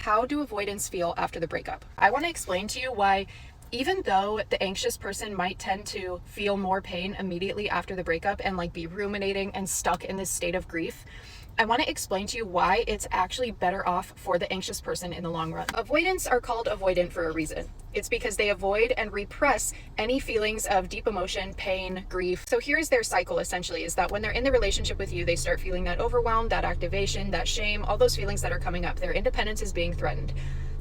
How do avoidants feel after the breakup? I want to explain to you why, even though the anxious person might tend to feel more pain immediately after the breakup and like be ruminating and stuck in this state of grief, I want to explain to you why it's actually better off for the anxious person in the long run. Avoidants are called avoidant for a reason. It's because they avoid and repress any feelings of deep emotion, pain, grief. So here's their cycle essentially, is that when they're in the relationship with you, they start feeling that overwhelm, that activation, that shame, all those feelings that are coming up. Their independence is being threatened.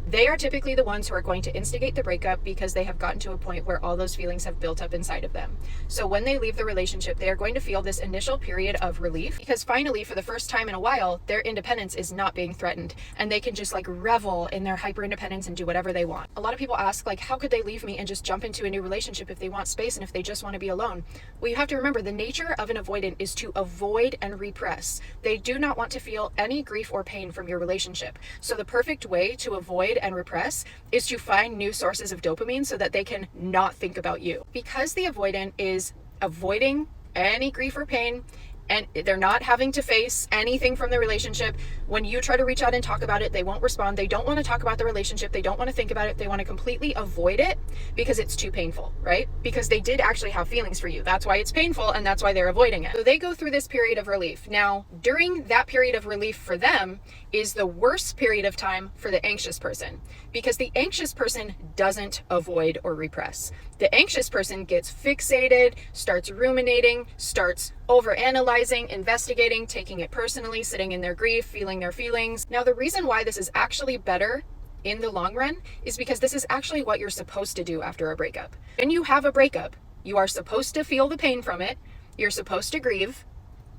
They are typically the ones who are going to instigate the breakup because they have gotten to a point where all those feelings have built up inside of them. So when they leave the relationship, they are going to feel this initial period of relief because finally, for the first time in a while, their independence is not being threatened and they can just like revel in their hyper independence and do whatever they want. A lot of people ask like, how could they leave me and just jump into a new relationship if they want space and if they just want to be alone? Well, you have to remember the nature of an avoidant is to avoid and repress. They do not want to feel any grief or pain from your relationship. So the perfect way to avoid and repress is to find new sources of dopamine so that they can not think about you. Because the avoidant is avoiding any grief or pain and they're not having to face anything from the relationship. When you try to reach out and talk about it, they won't respond. They don't want to talk about the relationship. They don't want to think about it. They want to completely avoid it because it's too painful, right? Because they did actually have feelings for you. That's why it's painful and that's why they're avoiding it. So they go through this period of relief. Now, during that period of relief for them is the worst period of time for the anxious person because the anxious person doesn't avoid or repress. The anxious person gets fixated, starts ruminating, starts overanalyzing, investigating, taking it personally, sitting in their grief, feeling their feelings. Now, the reason why this is actually better in the long run is because this is actually what you're supposed to do after a breakup. When you have a breakup, you are supposed to feel the pain from it. You're supposed to grieve.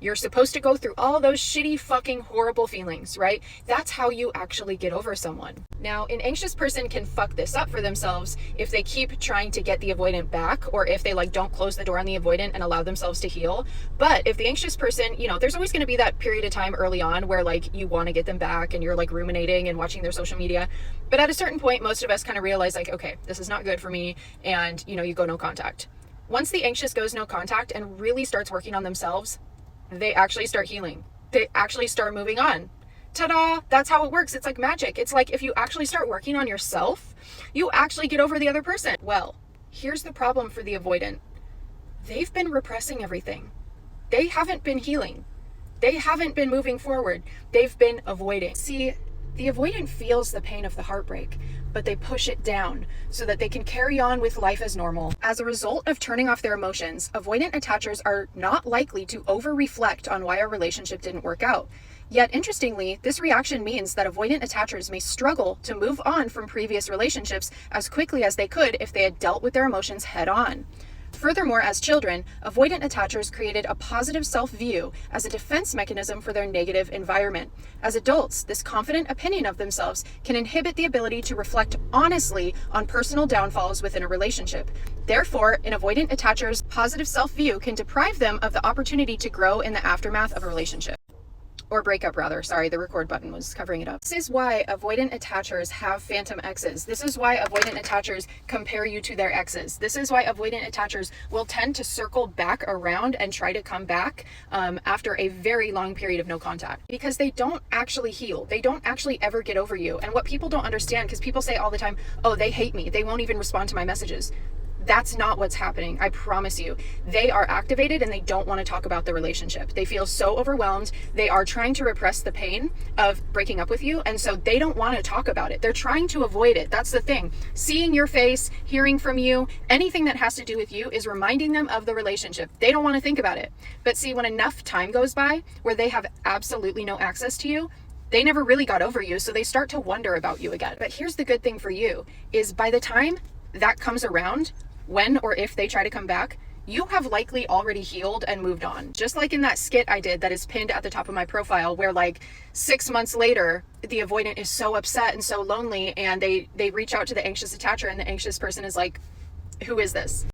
You're supposed to go through all those shitty, fucking horrible feelings, right? That's how you actually get over someone. Now, an anxious person can fuck this up for themselves if they keep trying to get the avoidant back or if they like don't close the door on the avoidant and allow themselves to heal. But if the anxious person, there's always going to be that period of time early on where like you want to get them back and you're like ruminating and watching their social media. But at a certain point, most of us kind of realize like, okay, this is not good for me. And you go no contact. Once the anxious goes no contact and really starts working on themselves, they actually start healing. They actually start moving on. Ta-da! That's how it works. It's like magic. It's like if you actually start working on yourself, you actually get over the other person. Well, here's the problem for the avoidant. They've been repressing everything. They haven't been healing. They haven't been moving forward. They've been avoiding. See, the avoidant feels the pain of the heartbreak, but they push it down so that they can carry on with life as normal. As a result of turning off their emotions, avoidant attachers are not likely to over-reflect on why a relationship didn't work out. Yet, interestingly, this reaction means that avoidant attachers may struggle to move on from previous relationships as quickly as they could if they had dealt with their emotions head on. Furthermore, as children, avoidant attachers created a positive self-view as a defense mechanism for their negative environment. As adults, this confident opinion of themselves can inhibit the ability to reflect honestly on personal downfalls within a relationship. Therefore, an avoidant attacher's positive self-view can deprive them of the opportunity to grow in the aftermath of a relationship. Or breakup rather. Sorry, the record button was covering it up. This is why avoidant attachers have phantom exes. This is why avoidant attachers compare you to their exes. This is why avoidant attachers will tend to circle back around and try to come back after a very long period of no contact. Because they don't actually heal. They don't actually ever get over you. And what people don't understand, because people say all the time, oh, they hate me. They won't even respond to my messages. That's not what's happening. I promise you. They are activated and they don't want to talk about the relationship. They feel so overwhelmed. They are trying to repress the pain of breaking up with you. And so they don't want to talk about it. They're trying to avoid it. That's the thing. Seeing your face, hearing from you, anything that has to do with you is reminding them of the relationship. They don't want to think about it. But see, when enough time goes by where they have absolutely no access to you, they never really got over you. So they start to wonder about you again. But here's the good thing for you is by the time that comes around, when or if they try to come back, you have likely already healed and moved on. Just like in that skit I did that is pinned at the top of my profile where like 6 months later, the avoidant is so upset and so lonely and they reach out to the anxious attacher and the anxious person is like, who is this?